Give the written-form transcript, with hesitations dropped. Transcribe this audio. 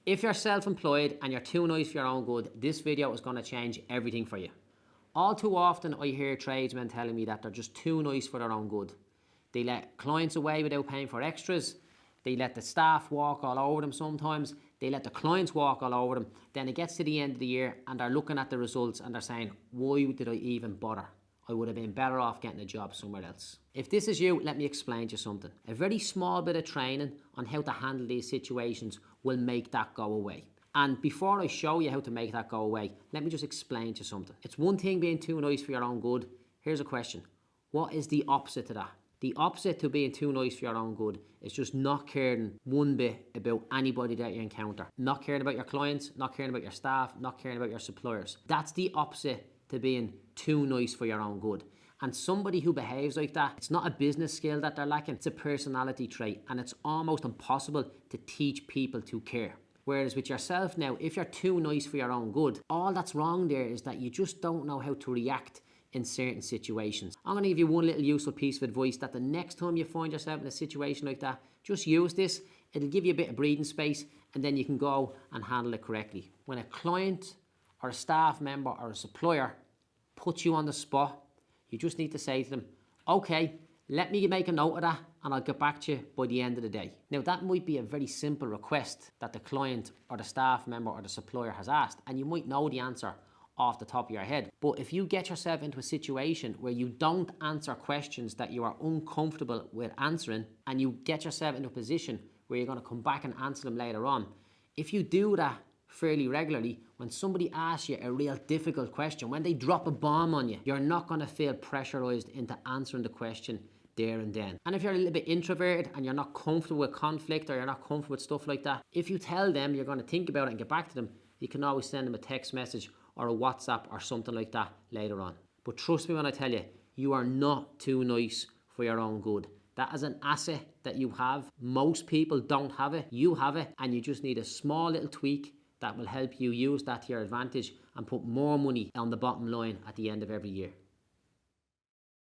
If you're self-employed and you're too nice for your own good, this video is going to change everything for you. All too often I hear tradesmen telling me that they're just too nice for their own good. They let clients away without paying for extras. They let the staff walk all over them sometimes. They let the clients walk all over them. Then it gets to the end of the year and they're looking at the results and they're saying, why did I even bother? I would have been better off getting a job somewhere else. If this is you, let me explain to you something. A very small bit of training on how to handle these situations will make that go away. And before I show you how to make that go away, let me just explain to you something. It's one thing being too nice for your own good. Here's a question. What is the opposite to that? The opposite to being too nice for your own good is just not caring one bit about anybody that you encounter. Not caring about your clients, not caring about your staff, not caring about your suppliers. That's the opposite to being too nice for your own good. And somebody who behaves like that, it's not a business skill that they're lacking, it's a personality trait, and it's almost impossible to teach people to care. Whereas with yourself now, if you're too nice for your own good, all that's wrong there is that you just don't know how to react in certain situations. I'm going to give you one little useful piece of advice that the next time you find yourself in a situation like that, just use this. It'll give you a bit of breathing space and then you can go and handle it correctly. When a client or a staff member or a supplier puts you on the spot, you just need to say to them, okay, let me make a note of that and I'll get back to you by the end of the day. Now that might be a very simple request that the client or the staff member or the supplier has asked, and you might know the answer off the top of your head. But if you get yourself into a situation where you don't answer questions that you are uncomfortable with answering, and you get yourself into a position where you're going to come back and answer them later on, if you do that fairly regularly, when somebody asks you a real difficult question, when they drop a bomb on you, you're not going to feel pressurized into answering the question there and then. And if you're a little bit introverted and you're not comfortable with conflict or you're not comfortable with stuff like that, if you tell them you're going to think about it and get back to them, you can always send them a text message or a WhatsApp or something like that later on. But trust me when I tell you, you are not too nice for your own good. That is an asset that you have. Most people don't have it. You have it, and you just need a small little tweak that will help you use that to your advantage and put more money on the bottom line at the end of every year.